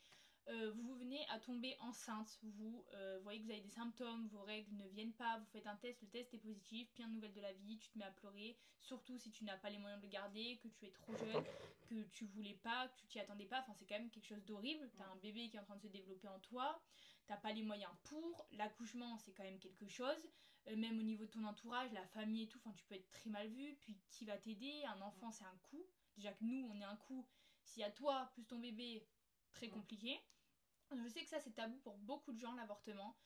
Vous venez à tomber enceinte, vous voyez que vous avez des symptômes, vos règles ne viennent pas, vous faites un test, le test est positif, pire nouvelle de la vie, tu te mets à pleurer, surtout si tu n'as pas les moyens de le garder, que tu es trop jeune, que tu voulais pas, que tu t'y attendais pas, enfin c'est quand même quelque chose d'horrible, t'as un bébé qui est en train de se développer en toi, t'as pas les moyens pour, l'accouchement c'est quand même quelque chose, même au niveau de ton entourage, la famille et tout, enfin tu peux être très mal vu, puis qui va t'aider, un enfant c'est un coût, déjà que nous on est un coût, s'il y a toi plus ton bébé, très compliqué. Je sais que ça c'est tabou pour beaucoup de gens l'avortement.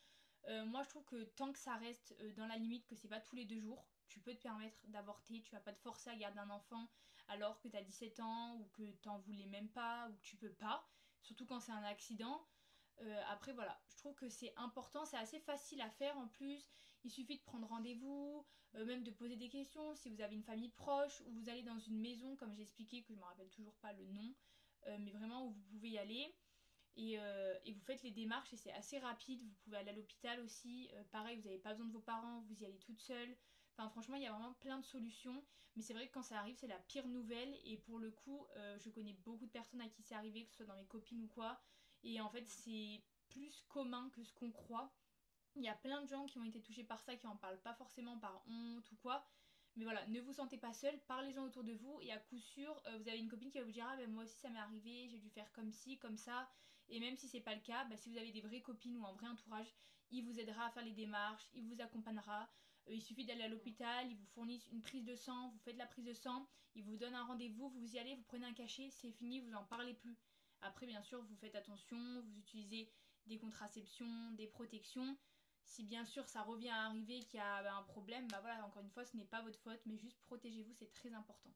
Moi je trouve que tant que ça reste dans la limite, que c'est pas tous les 2 jours, tu peux te permettre d'avorter, tu vas pas te forcer à garder un enfant alors que t'as 17 ans ou que t'en voulais même pas ou que tu peux pas, surtout quand c'est un accident. Après voilà, je trouve que c'est important, c'est assez facile à faire en plus. Il suffit de prendre rendez-vous, même de poser des questions si vous avez une famille proche ou vous allez dans une maison comme j'ai expliqué, que je me rappelle toujours pas le nom, mais vraiment où vous pouvez y aller. Et vous faites les démarches et c'est assez rapide. Vous pouvez aller à l'hôpital aussi. Pareil, vous n'avez pas besoin de vos parents, vous y allez toute seule. Enfin, franchement, il y a vraiment plein de solutions. Mais c'est vrai que quand ça arrive, c'est la pire nouvelle. Et pour le coup, je connais beaucoup de personnes à qui c'est arrivé, que ce soit dans mes copines ou quoi. Et en fait, c'est plus commun que ce qu'on croit. Il y a plein de gens qui ont été touchés par ça, qui en parlent pas forcément par honte ou quoi. Mais voilà, ne vous sentez pas seul, parlez-en autour de vous et à coup sûr, vous avez une copine qui va vous dire ah ben moi aussi ça m'est arrivé, j'ai dû faire comme ci, comme ça. Et même si c'est pas le cas, si vous avez des vraies copines ou un vrai entourage, il vous aidera à faire les démarches, il vous accompagnera. Il suffit d'aller à l'hôpital, ils vous fournissent une prise de sang, vous faites la prise de sang, ils vous donnent un rendez-vous, vous y allez, vous prenez un cachet, c'est fini, vous en parlez plus. Après bien sûr vous faites attention, vous utilisez des contraceptions, des protections. Si bien sûr ça revient à arriver qu'il y a un problème, voilà, encore une fois, ce n'est pas votre faute, mais juste protégez-vous, c'est très important.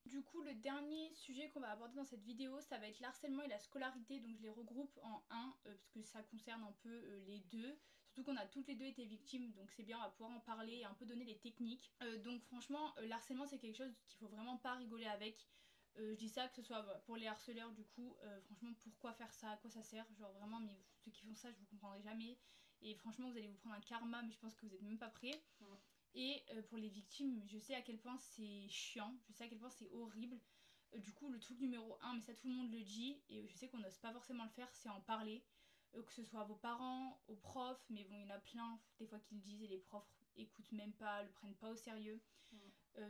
Du coup, le dernier sujet qu'on va aborder dans cette vidéo, ça va être l'harcèlement et la scolarité, donc je les regroupe en un, parce que ça concerne un peu les deux. Surtout qu'on a toutes les deux été victimes, donc c'est bien, on va pouvoir en parler et un peu donner les techniques. Donc franchement, l'harcèlement c'est quelque chose qu'il faut vraiment pas rigoler avec. Je dis ça que ce soit pour les harceleurs du coup, franchement pourquoi faire ça, à quoi ça sert, genre vraiment mais ceux qui font ça je vous comprendrai jamais et franchement vous allez vous prendre un karma mais je pense que vous êtes même pas prêts. Et pour les victimes, je sais à quel point c'est chiant, je sais à quel point c'est horrible. Du coup, le truc numéro un, mais ça tout le monde le dit, et je sais qu'on n'ose pas forcément le faire, c'est en parler. Que ce soit à vos parents, aux profs, mais bon, il y en a plein des fois qui le disent et les profs écoutent même pas, le prennent pas au sérieux.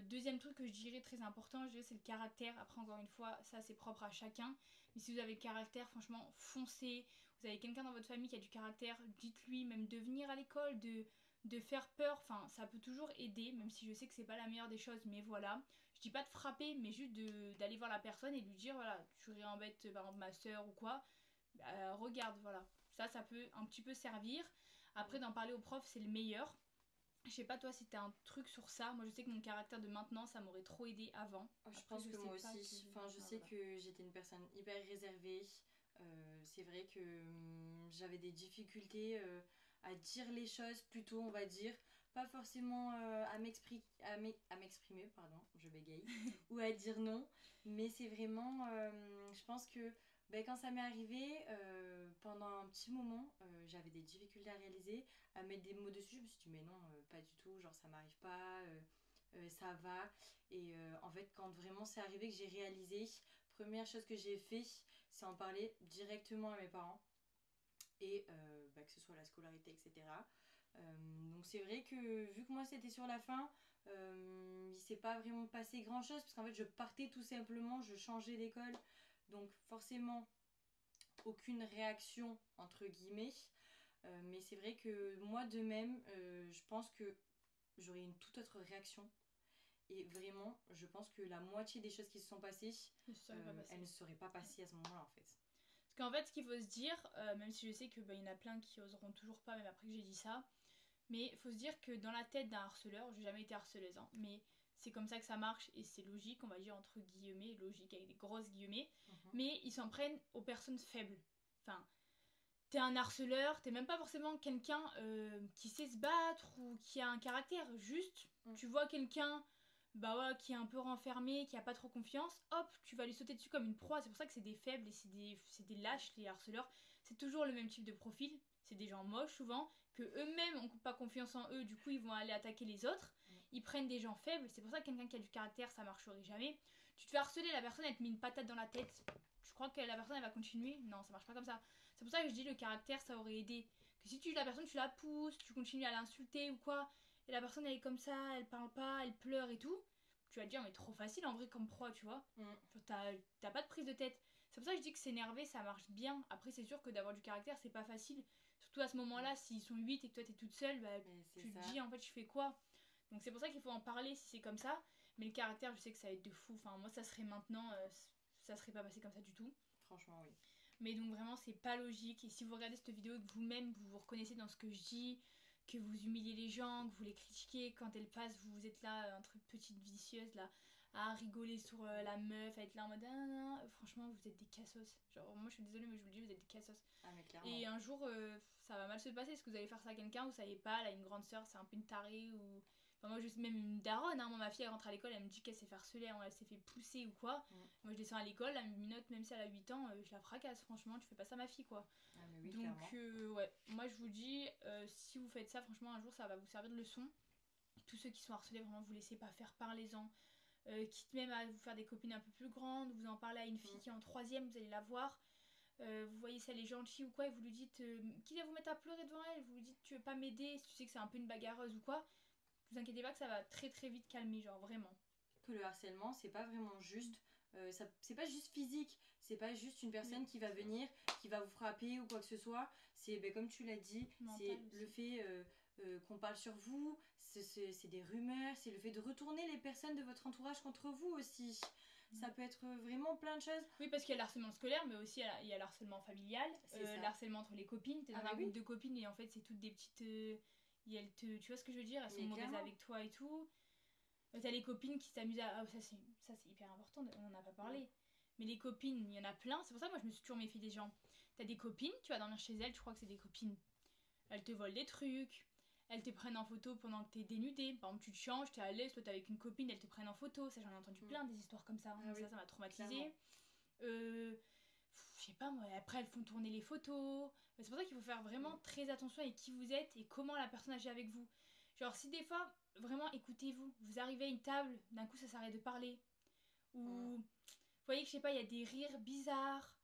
Deuxième truc que je dirais très important, je dirais c'est le caractère. Après, encore une fois, ça c'est propre à chacun. Mais si vous avez le caractère, franchement, foncez. Vous avez quelqu'un dans votre famille qui a du caractère, dites-lui, même de venir à l'école, de faire peur, enfin ça peut toujours aider, même si je sais que c'est pas la meilleure des choses, mais voilà. Je dis pas de frapper, mais juste d'aller voir la personne et lui dire voilà, tu réembêtes par exemple ma soeur ou quoi, regarde, voilà. Ça peut un petit peu servir. Après, d'en parler au prof, c'est le meilleur. Je sais pas toi si t'as un truc sur ça. Moi je sais que mon caractère de maintenant ça m'aurait trop aidé avant. Je pense que moi aussi. Enfin, je sais que j'étais une personne hyper réservée. C'est vrai que j'avais des difficultés à dire les choses plutôt, on va dire. Pas forcément à m'exprimer, pardon, je bégaye, ou à dire non. Mais c'est vraiment, je pense que quand ça m'est arrivé, pendant un petit moment, j'avais des difficultés à réaliser, à mettre des mots dessus. Je me suis dit, mais non, pas du tout, genre ça m'arrive pas, ça va. Et en fait, quand vraiment c'est arrivé que j'ai réalisé, première chose que j'ai fait, c'est en parler directement à mes parents. Et que ce soit la scolarité, etc. Donc c'est vrai que vu que moi c'était sur la fin, il s'est pas vraiment passé grand chose parce qu'en fait je partais tout simplement, je changeais d'école. Donc forcément aucune réaction entre guillemets. Mais c'est vrai que moi de même, je pense que j'aurais une toute autre réaction. Et vraiment, je pense que la moitié des choses qui se sont passées, elles ne seraient pas passées à ce moment-là en fait. Parce qu'en fait, ce qu'il faut se dire, même si je sais qu'il y en a plein qui oseront toujours pas, même après que j'ai dit ça, mais il faut se dire que dans la tête d'un harceleur, j'ai jamais été harceleuse, hein, mais c'est comme ça que ça marche et c'est logique, on va dire entre guillemets, logique avec des grosses guillemets, mais ils s'en prennent aux personnes faibles. Enfin, t'es un harceleur, t'es même pas forcément quelqu'un qui sait se battre ou qui a un caractère, juste tu vois quelqu'un qui est un peu renfermé, qui a pas trop confiance, hop, tu vas lui sauter dessus comme une proie. C'est pour ça que c'est des faibles et c'est des lâches, les harceleurs. C'est toujours le même type de profil. C'est des gens moches souvent, que eux-mêmes ont pas confiance en eux, du coup ils vont aller attaquer les autres. Ils prennent des gens faibles, c'est pour ça que quelqu'un qui a du caractère, ça marcherait jamais. Tu te fais harceler, la personne elle te met une patate dans la tête. Tu crois que la personne elle va continuer? Non, ça marche pas comme ça. C'est pour ça que je dis le caractère ça aurait aidé. Que si la personne tu la pousses, tu continues à l'insulter ou quoi, et la personne elle est comme ça, elle parle pas, elle pleure et tout, tu vas te dire mais trop facile en vrai comme proie, tu vois. T'as pas de prise de tête. C'est pour ça que je dis que s'énerver ça marche bien. Après c'est sûr que d'avoir du caractère c'est pas facile. Surtout à ce moment-là, s'ils sont 8 et que toi t'es toute seule, tu te dis en fait je fais quoi. Donc c'est pour ça qu'il faut en parler si c'est comme ça. Mais le caractère je sais que ça va être de fou. Enfin moi ça serait maintenant, ça serait pas passé comme ça du tout. Franchement oui. Mais donc vraiment c'est pas logique. Et si vous regardez cette vidéo et que vous-même vous vous reconnaissez dans ce que je dis, que vous humiliez les gens, que vous les critiquez, quand elles passent, vous êtes là entre petites vicieuses là à rigoler sur la meuf, à être là en mode franchement vous êtes des cassos. Genre moi je suis désolée mais je vous le dis, vous êtes des cassos. Mais clairement. Et un jour ça va mal se passer. Est-ce que vous allez faire ça à quelqu'un, vous savez pas, elle a une grande soeur, c'est un peu une tarée ou... Enfin, moi je sais même une daronne, hein. Moi ma fille elle rentre à l'école, elle me dit qu'elle s'est fait harceler, hein, elle s'est fait pousser ou quoi. Moi je descends à l'école, la minote même si elle a 8 ans, je la fracasse, franchement tu fais pas ça à ma fille quoi. Mais oui, donc ouais, moi je vous dis, si vous faites ça franchement un jour ça va vous servir de leçon. Tous ceux qui sont harcelés vraiment vous laissez pas faire, parlez-en. Quitte même à vous faire des copines un peu plus grandes, vous en parlez à une fille qui est en 3ème, vous allez la voir. Vous voyez si elle est gentille ou quoi et vous lui dites quitte à vous mettre à pleurer devant elle, vous lui dites tu veux pas m'aider, si tu sais que c'est un peu une bagarreuse ou quoi, vous inquiétez pas que ça va très très vite calmer, genre vraiment. Que le harcèlement, c'est pas vraiment juste. C'est pas juste physique, c'est pas juste une personne qui va venir, qui va vous frapper ou quoi que ce soit. C'est, comme tu l'as dit, c'est le fait qu'on parle sur vous, c'est des rumeurs, c'est le fait de retourner les personnes de votre entourage contre vous aussi. Ça peut être vraiment plein de choses. Oui, parce qu'il y a le harcèlement scolaire, mais aussi il y a le harcèlement familial, le harcèlement entre les copines. T'es dans un groupe de copines et en fait, c'est toutes des petites. Tu vois ce que je veux dire? Elles sont mauvaises avec toi et tout. T'as les copines qui s'amusent à. ça, c'est hyper important, on en a pas parlé. Mais les copines, il y en a plein. C'est pour ça que moi, je me suis toujours méfiée des gens. T'as des copines, tu vas dormir chez elles, tu crois que c'est des copines. Elles te volent des trucs. Elles te prennent en photo pendant que t'es dénudée. Par exemple, tu te changes, t'es à l'aise, toi t'es avec une copine, elles te prennent en photo. Ça, j'en ai entendu plein des histoires comme ça. Ça m'a traumatisée. Je sais pas moi, après elles font tourner les photos. C'est pour ça qu'il faut faire vraiment très attention avec qui vous êtes et comment la personne agit avec vous. Genre, si des fois, vraiment écoutez-vous, vous arrivez à une table, d'un coup ça s'arrête de parler. Ou vous voyez que je sais pas, il y a des rires bizarres,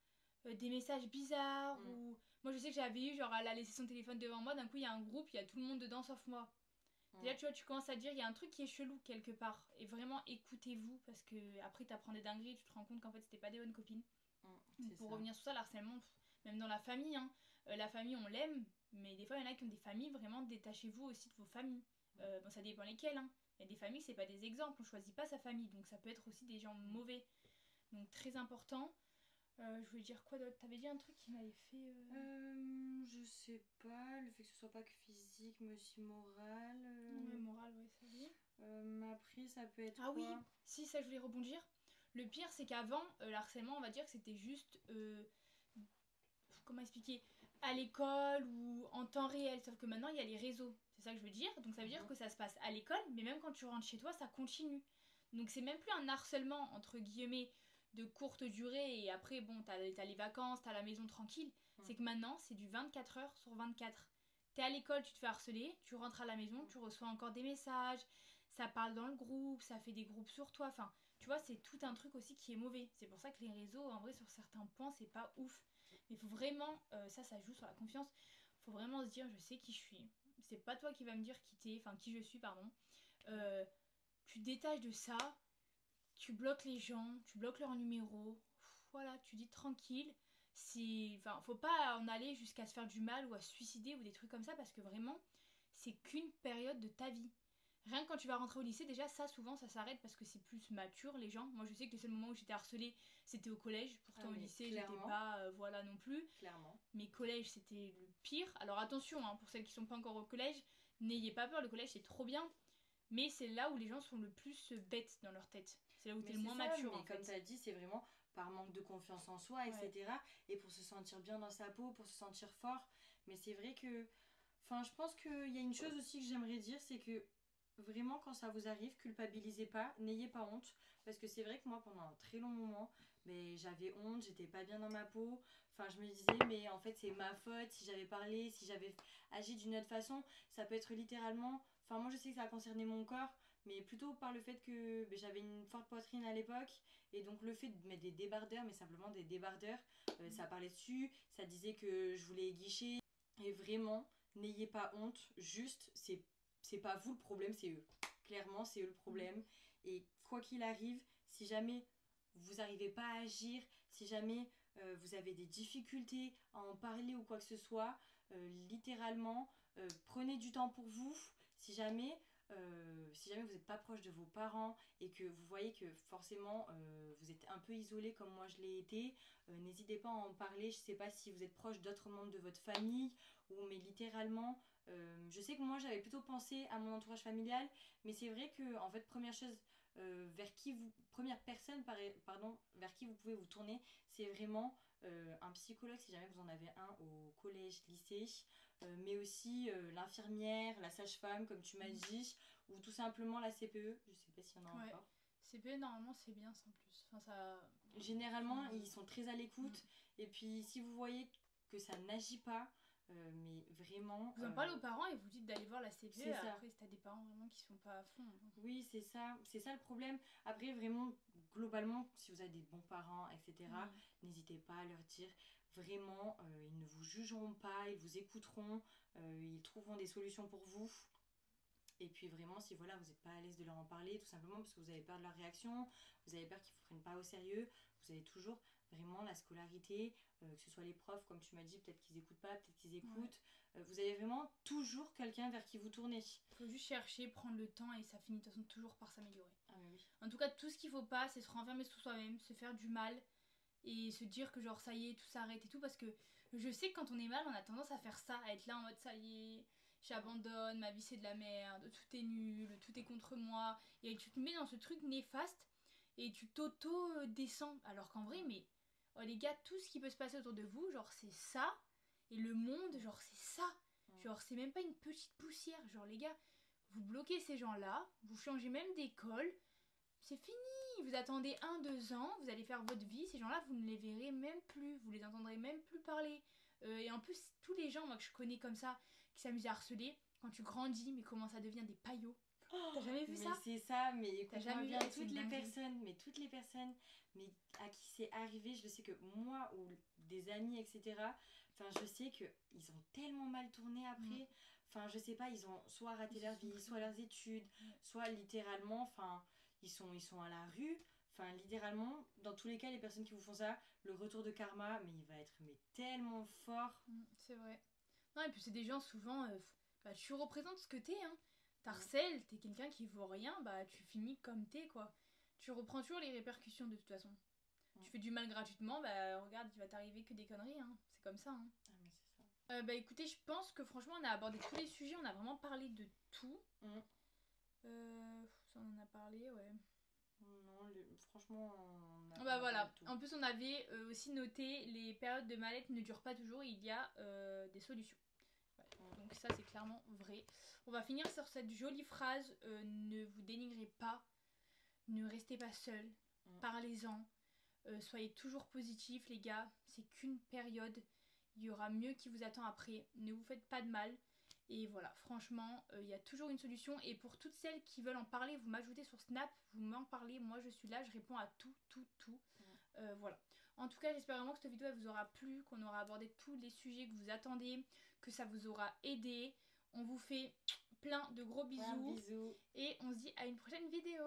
des messages bizarres. Ou moi je sais que j'avais eu, genre elle a laissé son téléphone devant moi, d'un coup il y a un groupe, il y a tout le monde dedans sauf moi. Déjà, tu vois, tu commences à dire, il y a un truc qui est chelou quelque part. Et vraiment, écoutez-vous, parce que après, t'apprends des dingueries, tu te rends compte qu'en fait, c'était pas des bonnes copines. Pour revenir sur ça, le harcèlement, même dans la famille, hein, la famille, on l'aime, mais des fois, il y en a qui ont des familles, vraiment, détachez-vous aussi de vos familles. Bon, ça dépend lesquelles, hein. Il y a des familles, c'est pas des exemples, on choisit pas sa famille, donc ça peut être aussi des gens mauvais. Donc, très important. Je voulais dire quoi d'autre? T'avais dit un truc qui m'avait fait. Je sais pas, le fait que ce soit pas que physique, mais aussi moral. Ouais, moral, ouais, ça oui. Après, ça peut être. Ah oui, si, ça je voulais rebondir. Le pire, c'est qu'avant, le harcèlement, on va dire que c'était juste. Comment expliquer? À l'école ou en temps réel. Sauf que maintenant, il y a les réseaux. C'est ça que je veux dire. Donc ça veut dire que ça se passe à l'école, mais même quand tu rentres chez toi, ça continue. Donc c'est même plus un harcèlement, entre guillemets, de courte durée et après, bon, t'as les vacances, t'as la maison tranquille. C'est que maintenant, c'est du 24 heures sur 24. T'es à l'école, tu te fais harceler, tu rentres à la maison, tu reçois encore des messages, ça parle dans le groupe, ça fait des groupes sur toi. Enfin, tu vois, c'est tout un truc aussi qui est mauvais. C'est pour ça que les réseaux, en vrai, sur certains points, c'est pas ouf. Mais il faut vraiment, ça joue sur la confiance. Faut vraiment se dire, je sais qui je suis. C'est pas toi qui va me dire qui je suis, pardon. Tu détaches de ça, tu bloques les gens, tu bloques leur numéro. Voilà, tu dis tranquille. Faut pas en aller jusqu'à se faire du mal ou à se suicider ou des trucs comme ça parce que vraiment, c'est qu'une période de ta vie. Rien que quand tu vas rentrer au lycée, déjà ça souvent ça s'arrête parce que c'est plus mature les gens. Moi je sais que le seul moment où j'étais harcelée c'était au collège. Pourtant au lycée j'étais pas voilà non plus. Clairement. Mais collège c'était le pire. Alors attention hein, pour celles qui sont pas encore au collège, n'ayez pas peur, le collège c'est trop bien. Mais c'est là où les gens sont le plus bêtes dans leur tête. C'est là où t'es le moins mature en fait. Comme t'as dit, c'est vraiment par manque de confiance en soi, etc. Et pour se sentir bien dans sa peau, pour se sentir fort. Mais c'est vrai que... Enfin, je pense qu'il y a une chose aussi que j'aimerais dire, c'est que vraiment quand ça vous arrive, culpabilisez pas, n'ayez pas honte. Parce que c'est vrai que moi, pendant un très long moment, mais j'avais honte, j'étais pas bien dans ma peau. Enfin, je me disais, mais en fait, c'est ma faute. Si j'avais parlé, si j'avais agi d'une autre façon, ça peut être littéralement... Enfin, moi, je sais que ça a concerné mon corps, mais plutôt par le fait que j'avais une forte poitrine à l'époque. Et donc, le fait de mettre des débardeurs, mais simplement des débardeurs, ça parlait dessus, ça disait que je voulais guicher. Et vraiment, n'ayez pas honte, juste, c'est pas vous le problème, c'est eux. Clairement, c'est eux le problème. Et quoi qu'il arrive, si jamais vous n'arrivez pas à agir, si jamais vous avez des difficultés à en parler ou quoi que ce soit, littéralement, prenez du temps pour vous. Si jamais vous n'êtes pas proche de vos parents et que vous voyez que forcément vous êtes un peu isolé comme moi je l'ai été, n'hésitez pas à en parler. Je ne sais pas si vous êtes proche d'autres membres de votre famille, mais littéralement, je sais que moi j'avais plutôt pensé à mon entourage familial, mais c'est vrai que en fait première personne vers qui vous pouvez vous tourner, c'est vraiment un psychologue si jamais vous en avez un au collège, lycée, mais aussi l'infirmière, la sage-femme comme tu m'as dit, ou tout simplement la CPE, je sais pas s'il y en a encore. CPE normalement c'est bien sans plus. Enfin, ça... Généralement ils sont très à l'écoute, et puis si vous voyez que ça n'agit pas, mais vraiment... Vous en parlez aux parents et vous dites d'aller voir la CPE, c'est après ça. si t'as des parents vraiment qui sont pas à fond. Oui, c'est ça le problème. Après, vraiment, globalement, si vous avez des bons parents, etc., n'hésitez pas à leur dire. Vraiment, ils ne vous jugeront pas, ils vous écouteront, ils trouveront des solutions pour vous. Et puis vraiment, si voilà, vous n'êtes pas à l'aise de leur en parler, tout simplement parce que vous avez peur de leur réaction, vous avez peur qu'ils ne vous prennent pas au sérieux, vous avez toujours vraiment la scolarité, que ce soit les profs, comme tu m'as dit, peut-être qu'ils n'écoutent pas, peut-être qu'ils écoutent. Vous avez vraiment toujours quelqu'un vers qui vous tournez. Faut juste chercher, prendre le temps et ça finit de toute façon toujours par s'améliorer. Ah mais oui. En tout cas, tout ce qu'il faut pas, c'est se renfermer sur soi-même, se faire du mal et se dire que genre ça y est, tout s'arrête et tout, parce que je sais que quand on est mal, on a tendance à faire ça, à être là en mode ça y est, j'abandonne, ma vie c'est de la merde, tout est nul, tout est contre moi, et tu te mets dans ce truc néfaste et tu t'auto-descends, alors qu'en vrai, mais oh les gars, tout ce qui peut se passer autour de vous, genre c'est ça, et le monde, genre c'est ça, genre c'est même pas une petite poussière, genre les gars, vous bloquez ces gens-là, vous changez même d'école, c'est fini, vous attendez 1-2 ans, vous allez faire votre vie, ces gens-là, vous ne les verrez même plus, vous les entendrez même plus parler. Et en plus, tous les gens, moi, que je connais comme ça, qui s'amusent à harceler, quand tu grandis, mais comment ça devient des paillots. T'as jamais vu ça? Mais c'est ça, mais écoute-moi bien, c'est une dinguerie. toutes les personnes, mais à qui c'est arrivé, je sais que moi ou des amis, etc., enfin, je sais qu'ils ont tellement mal tourné après. Enfin, je sais pas, ils ont soit raté leur vie, soit leurs études, soit littéralement, enfin, ils sont à la rue. Enfin, littéralement, dans tous les cas, les personnes qui vous font ça, le retour de karma, mais il va être mais tellement fort. C'est vrai. Non, et puis c'est des gens souvent, bah, tu représentes ce que t'es, hein. T'harcèles, t'es quelqu'un qui vaut rien, bah tu finis comme t'es, quoi. Tu reprends toujours les répercussions de toute façon. Tu fais du mal gratuitement, bah regarde, il va t'arriver que des conneries, hein. C'est comme ça, hein. Ah, mais c'est ça. Bah écoutez, je pense que franchement on a abordé tous les sujets, on a vraiment parlé de tout. Ça on en a parlé, ouais. Non, franchement, on a Bah voilà, tout. en plus on avait aussi noté les périodes de mal-être ne durent pas toujours, il y a des solutions. Ouais. Donc ça c'est clairement vrai. On va finir sur cette jolie phrase, ne vous dénigrez pas, ne restez pas seul, parlez-en, soyez toujours positifs les gars, c'est qu'une période, il y aura mieux qui vous attend après, ne vous faites pas de mal. Et voilà, franchement, il y a toujours une solution. Et pour toutes celles qui veulent en parler, vous m'ajoutez sur Snap, vous m'en parlez. Moi, je suis là, je réponds à tout. Voilà. En tout cas, j'espère vraiment que cette vidéo elle vous aura plu, qu'on aura abordé tous les sujets que vous attendez, que ça vous aura aidé. On vous fait plein de gros bisous. Bisous. Et on se dit à une prochaine vidéo.